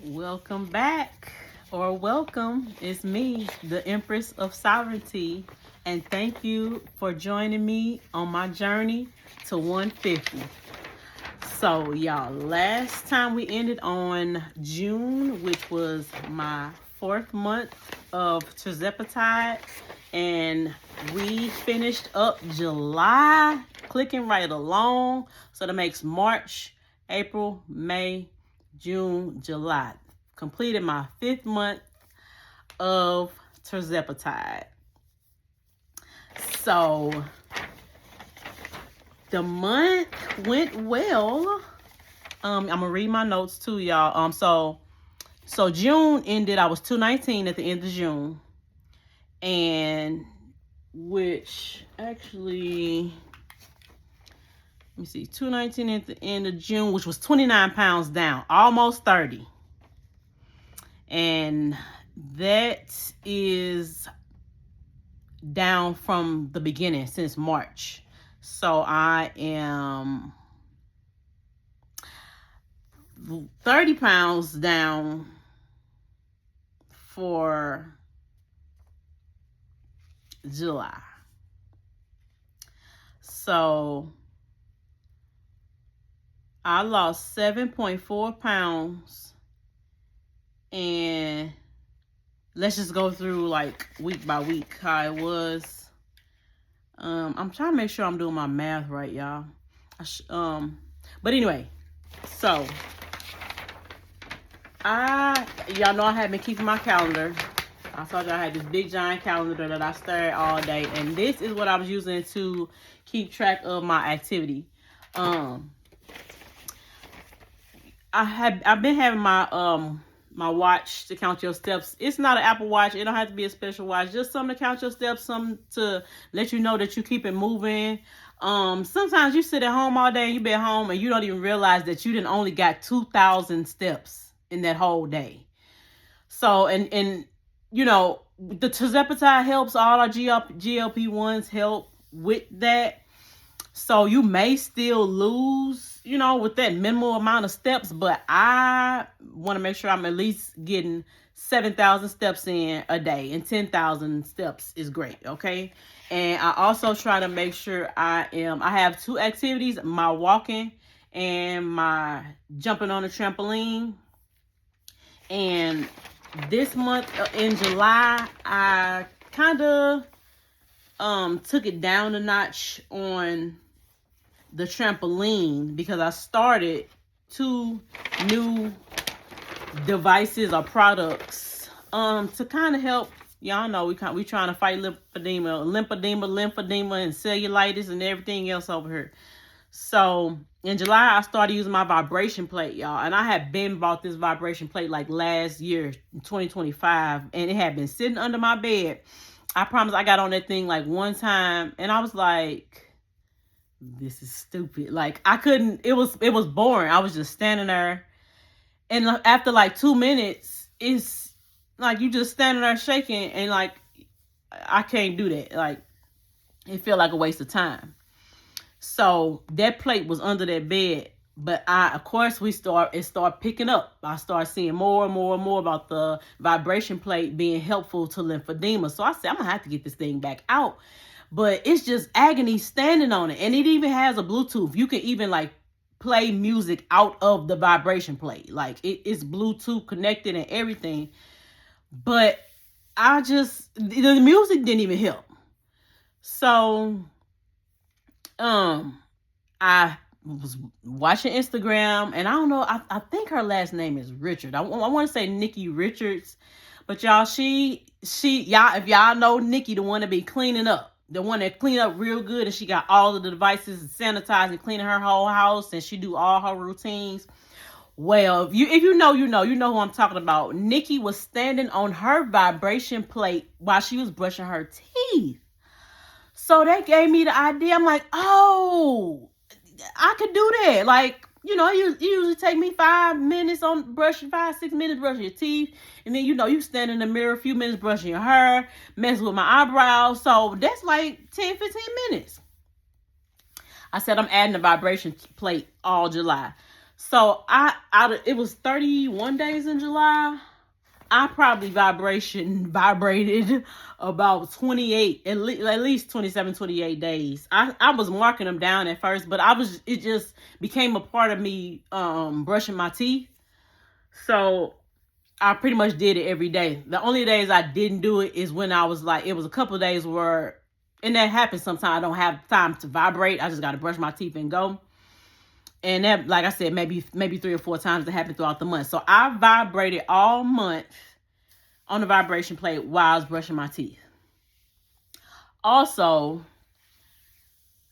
Welcome back, or welcome. It's me, the Empress of Sovereignty, and thank you for joining me on my journey to 150. So, y'all, last time we ended on June, which was my 4th month of terzepitide, and we finished up July, clicking right along. So that makes March, April, May, June, July. Completed my 5th month of terzepitide. So the month went well. I'm gonna read my notes too, y'all. So June ended. I was 219 at the end of June, and which actually, let me see, 219 at the end of June, which was 29 pounds down, almost 30. And that is down from the beginning, since March. So I am 30 pounds down for July. So I lost 7.4 pounds, and let's just go through like week by week how it was. I'm trying to make sure I'm doing my math right, y'all. But anyway, so y'all know I have been keeping my calendar. I told y'all I had this big giant calendar that I stare at all day, and this is what I was using to keep track of my activity. I've been having my watch to count your steps. It's not an Apple Watch. It don't have to be a special watch. Just something to count your steps, something to let you know that you keep it moving. Sometimes you sit at home all day and you be at home and you don't even realize that you didn't only got 2,000 steps in that whole day. So, and you know, the terzepitide helps. All our GLP-1s help with that. So you may still lose, with that minimal amount of steps, but I want to make sure I'm at least getting 7,000 steps in a day, and 10,000 steps is great, okay? And I also try to make sure I have 2 activities, my walking and my jumping on a trampoline. And this month in July, I kind of took it down a notch on the trampoline because I started 2 new devices or products to kind of help. Y'all know we trying to fight lymphedema, and cellulitis and everything else over here. So in July, I started using my vibration plate, y'all. And I had been bought this vibration plate like last year, 2025, and it had been sitting under my bed. I promise I got on that thing like one time, and I was like, this is stupid. Like, I couldn't, it was boring. I was just standing there. And after like 2 minutes, it's like you just standing there shaking, and like, I can't do that. Like, it felt like a waste of time. So that plate was under that bed. But of course, it started picking up. I started seeing more and more and more about the vibration plate being helpful to lymphedema. So I said, I'm going to have to get this thing back out. But it's just agony standing on it. And it even has a Bluetooth. You can even like play music out of the vibration plate. Like it's Bluetooth connected and everything. But the music didn't even help. So I was watching Instagram, and I don't know, I think her last name is Richard. I want to say Nikki Richards. But y'all, y'all, if y'all know Nikki, the one that be cleaning up, the one that clean up real good, and she got all of the devices sanitizing, cleaning her whole house, and she do all her routines. Well, if you know who I'm talking about. Nikki was standing on her vibration plate while she was brushing her teeth. So that gave me the idea. I'm like, oh, I could do that. Like, it usually take me 5 minutes 5-6 minutes brushing your teeth. And then, you stand in the mirror a few minutes brushing your hair, messing with my eyebrows. So that's like 10, 15 minutes. I said I'm adding a vibration plate all July. So it was 31 days in July. I probably vibrated about 28, at least 27, 28 days. I was marking them down at first, but it just became a part of me brushing my teeth. So I pretty much did it every day. The only days I didn't do it is when I was like, it was a couple of days where, and that happens sometimes, I don't have time to vibrate. I just got to brush my teeth and go. And that, like I said, maybe 3 or 4 times that happened throughout the month. So I vibrated all month on the vibration plate while I was brushing my teeth. Also,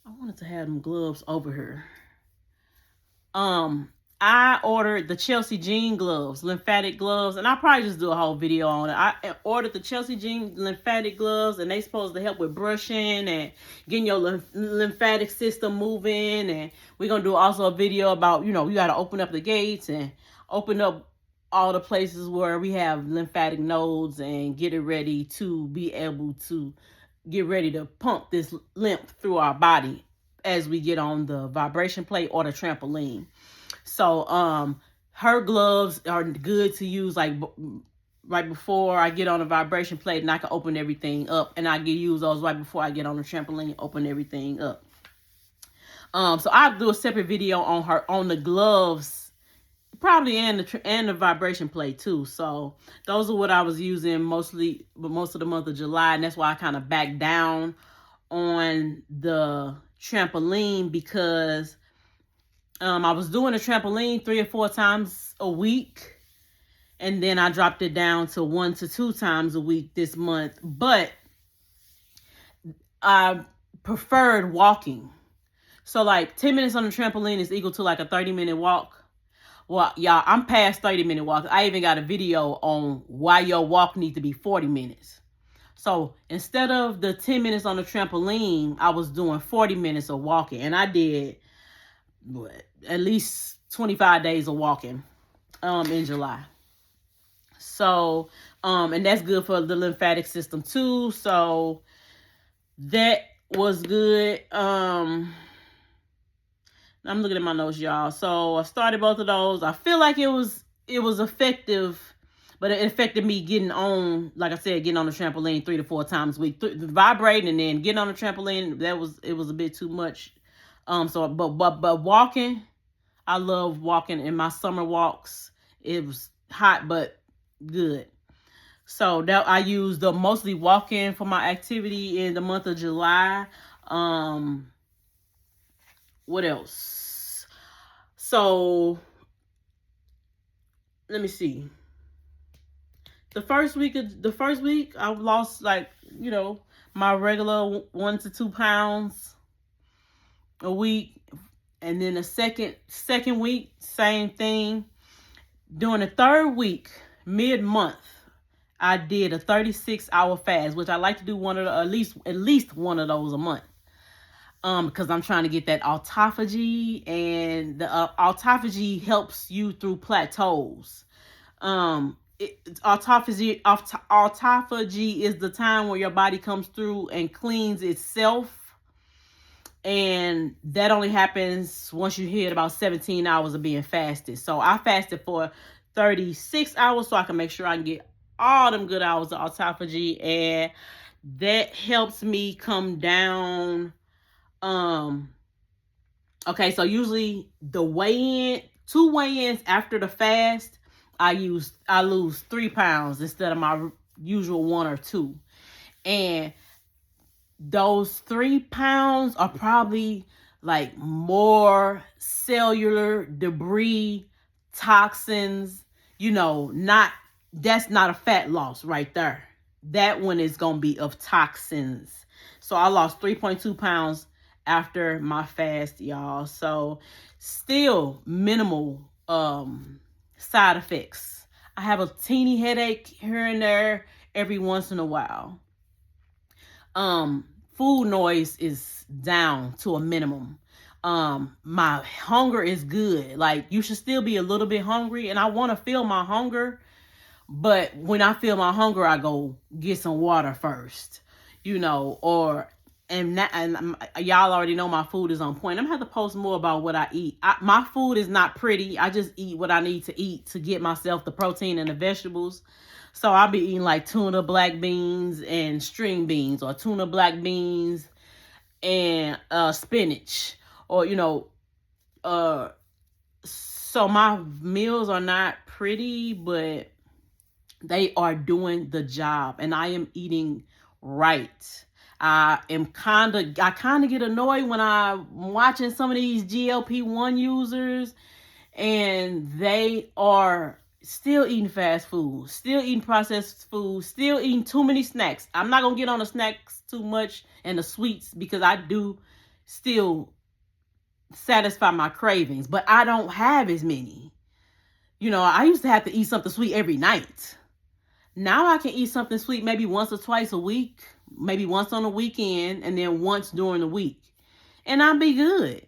I wanted to have them gloves over here. I ordered the Chelsea Jean gloves, lymphatic gloves, and I'll probably just do a whole video on it. I ordered the Chelsea Jean lymphatic gloves, and they supposed to help with brushing and getting your lymphatic system moving. And we're going to do also a video about, you got to open up the gates and open up all the places where we have lymphatic nodes and get it ready to be able to get ready to pump this lymph through our body as we get on the vibration plate or the trampoline. So her gloves are good to use like right before I get on the vibration plate, and I can open everything up, and I can use those right before I get on the trampoline, open everything up. So I'll do a separate video on the gloves, probably, and the vibration plate too. So those are what I was using most of the month of July, and that's why I kind of backed down on the trampoline, because I was doing a trampoline 3 or 4 times a week, and then I dropped it down to 1 to 2 times a week this month. But I preferred walking. So like 10 minutes on the trampoline is equal to like a 30-minute walk. Well, y'all, I'm past 30-minute walks. I even got a video on why your walk needs to be 40 minutes. So instead of the 10 minutes on the trampoline, I was doing 40 minutes of walking, and I did at least 25 days of walking in July. So and that's good for the lymphatic system too. So that was good. I'm looking at my notes, y'all. So I started both of those. I feel like it was effective, but it affected me getting on, like I said, getting on the trampoline 3 to 4 times a week, vibrating and then getting on the trampoline. It was a bit too much. But walking, I love walking. In my summer walks, it was hot but good. So that I used mostly walking for my activity in the month of July. What else? So let me see. The first week I lost my regular 1 to 2 pounds a week, and then the second week, same thing. During the third week, mid-month, I did a 36-hour fast, which I like to do at least one of those a month, because I'm trying to get that autophagy, and the autophagy helps you through plateaus. Autophagy is the time where your body comes through and cleans itself. And that only happens once you hit about 17 hours of being fasted. So I fasted for 36 hours so I can make sure I can get all them good hours of autophagy. And that helps me come down. Okay, so usually the 2 weigh-ins after the fast, I lose 3 pounds instead of my usual 1 or 2. And those 3 pounds are probably like more cellular debris, toxins, that's not a fat loss right there. That one is going to be of toxins. So I lost 3.2 pounds after my fast, y'all. So still minimal side effects. I have a teeny headache here and there every once in a while. Food noise is down to a minimum. My hunger is good. Like, you should still be a little bit hungry, and I want to feel my hunger, but when I feel my hunger, I go get some water first, or y'all already know my food is on point. I'm gonna have to post more about what I eat. My food is not pretty. I just eat what I need to eat to get myself the protein and the vegetables. So I'll be eating like tuna, black beans, and string beans, or tuna, black beans, and spinach, or so my meals are not pretty, but they are doing the job, and I am eating right. I kind of get annoyed when I'm watching some of these GLP-1 users, and they are still eating fast food, still eating processed food, still eating too many snacks. I'm not gonna get on the snacks too much and the sweets, because I do still satisfy my cravings, but I don't have as many. I used to have to eat something sweet every night. Now I can eat something sweet maybe once or twice a week, maybe once on the weekend, and then once during the week, and I'll be good.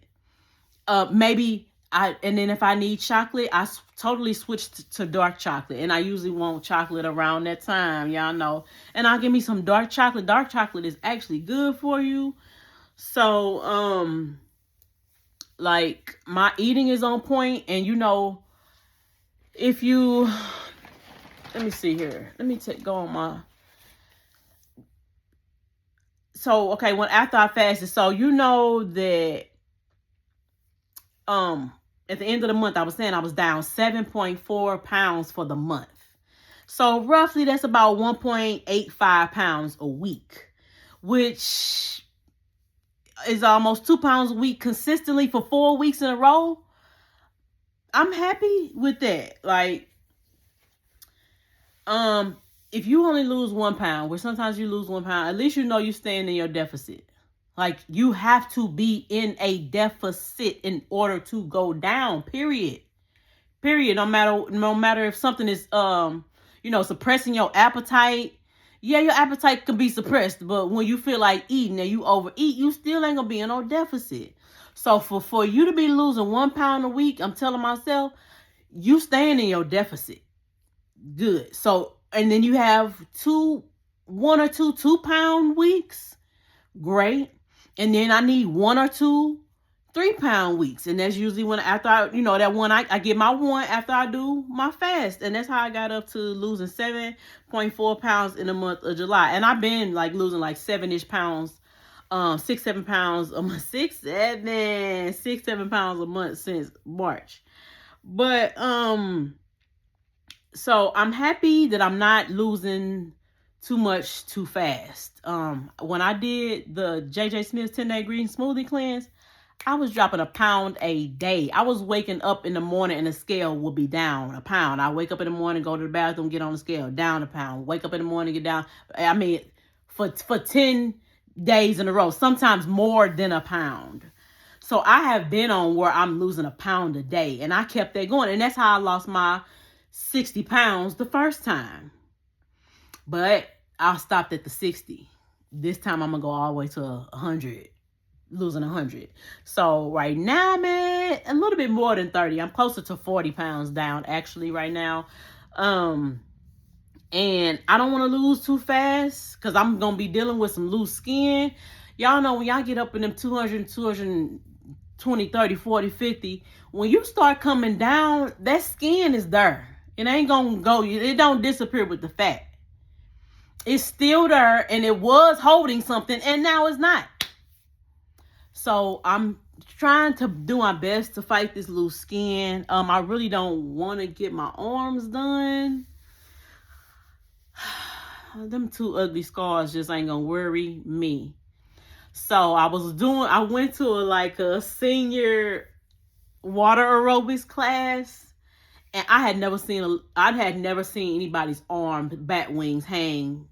And then if I need chocolate, I totally switched to dark chocolate, and I usually want chocolate around that time, y'all know. And I'll give me some dark chocolate. Dark chocolate is actually good for you. So, like, my eating is on point, and if you, let me see here. Let me go on my. So, okay, after I fasted, so that at the end of the month, I was saying I was down 7.4 pounds for the month. So roughly that's about 1.85 pounds a week, which is almost 2 pounds a week consistently for 4 weeks in a row. I'm happy with that. Like, if you only lose 1 pound, where sometimes you lose 1 pound, at least you're staying in your deficit. Like, you have to be in a deficit in order to go down, period. No matter if something is, suppressing your appetite. Yeah, your appetite can be suppressed, but when you feel like eating and you overeat, you still ain't gonna be in no deficit. So for you to be losing 1 pound a week, I'm telling myself, you staying in your deficit. Good. So, and then you have 1 or 2 2-pound weeks. Great. And then I need 1 or 2 3-pound weeks. And that's usually when after I get my one after I do my fast. And that's how I got up to losing 7.4 pounds in the month of July. And I've been like losing like 7-ish pounds, 6-7 pounds a month, 6-7 pounds a month since March. But so I'm happy that I'm not losing too much too fast. When I did the JJ Smith's 10-day green smoothie cleanse, I was dropping 1 pound a day. I was waking up in the morning and the scale would be down 1 pound. I wake up in the morning, go to the bathroom, get on the scale, down 1 pound. Wake up in the morning, get down. I mean, for 10 days in a row, sometimes more than 1 pound. So I have been on where I'm losing 1 pound a day, and I kept that going. And that's how I lost my 60 pounds the first time. But I stopped at the 60. This time I'm going to go all the way to 100. Losing 100. So right now, man, a little bit more than 30. I'm closer to 40 pounds down actually right now. And I don't want to lose too fast because I'm going to be dealing with some loose skin. Y'all know when y'all get up in them 200, 220, 30, 40, 50, when you start coming down, that skin is there. It ain't going to go. It don't disappear with the fat. It's still there, and it was holding something, and now it's not. So I'm trying to do my best to fight this loose skin. I really don't want to get my arms done. Them 2 ugly scars just ain't gonna worry me. So I went to a senior water aerobics class, and I had never seen anybody's bat wings hang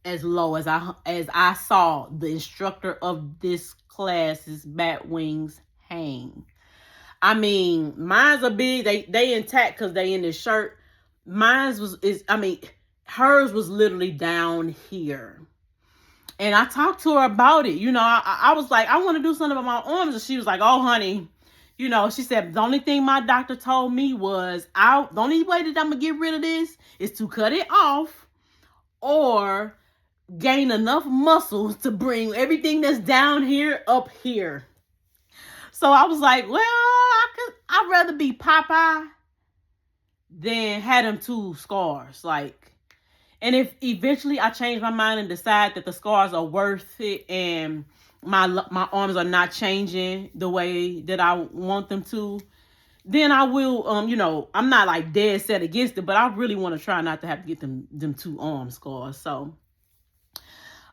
as low as I saw the instructor of this class's bat wings hang. I mean, mine's are big. They intact because they in this shirt. Hers was literally down here. And I talked to her about it. I was like, I want to do something about my arms. And she was like, oh, honey. She said, the only thing my doctor told me was, the only way that I'm going to get rid of this is to cut it off or gain enough muscles to bring everything that's down here up here. So I was like, well, I'd rather be Popeye than have them 2 scars. Like, and if eventually I change my mind and decide that the scars are worth it and my arms are not changing the way that I want them to, then I will, you know, I'm not like dead set against it, but I really want to try not to have to get them 2 arm scars. So,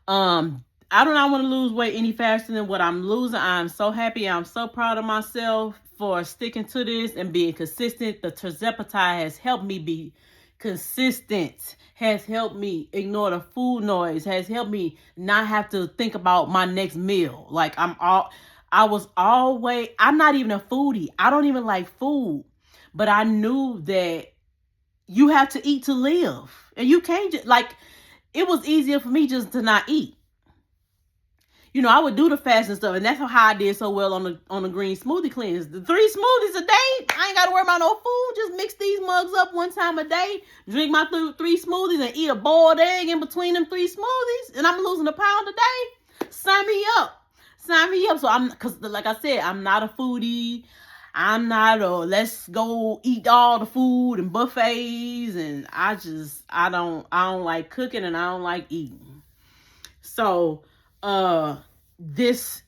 I do not want to lose weight any faster than what I'm losing. I'm so happy. I'm so proud of myself for sticking to this and being consistent. The terzepitide has helped me be consistent, has helped me ignore the food noise, has helped me not have to think about my next meal. Like I'm not even a foodie. I don't even like food, but I knew that you have to eat to live, and you can't just, like, it was easier for me just to not eat. You know, I would do the fast and stuff, and that's how I did so well on the green smoothie cleanse. The 3 smoothies a day, I ain't got to worry about no food. Just mix these mugs up 1 time a day, drink my 3 smoothies, and eat a boiled egg in between them 3 smoothies, and I'm losing a pound a day. Sign me up. Sign me up. So because like I said, I'm not a foodie. I'm not let's go eat all the food and buffets, and I don't like cooking, and I don't like eating. So this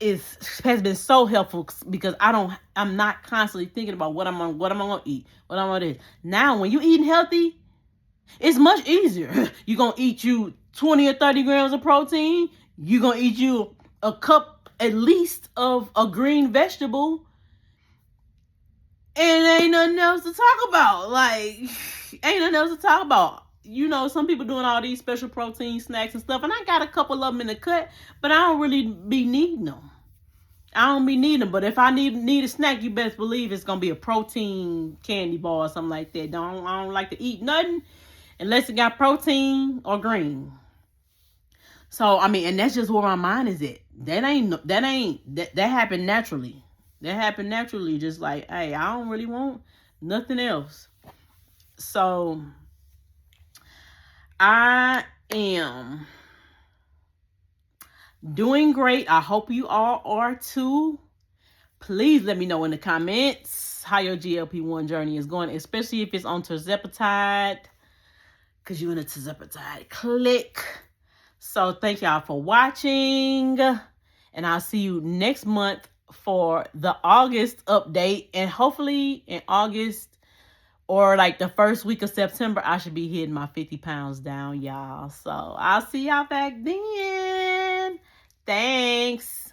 has been so helpful because I'm not constantly thinking about what I'm gonna eat, what I'm gonna do. Now when you eating healthy, it's much easier. You're gonna eat you 20 or 30 grams of protein. You're gonna eat you a cup at least of a green vegetable, and ain't nothing else to talk about. Like, ain't nothing else to talk about. You know, some people doing all these special protein snacks and stuff, and I got a couple of them in the cut, but I don't really be needing them. I don't be needing them, but if I need a snack, you best believe it's gonna be a protein candy bar or something like that. I don't like to eat nothing unless it got protein or green. So I mean, and that's just where my mind is at. That happened naturally. That happened naturally. Just like, hey, I don't really want nothing else. So I am doing great. I hope you all are too. Please let me know in the comments how your GLP-1 journey is going, especially if it's on terzepitide, because you're in a terzepitide clique. So thank y'all for watching, and I'll see you next month for the August update. And hopefully in August, or like the first week of September, I should be hitting my 50 pounds down, y'all. So I'll see y'all back then. Thanks.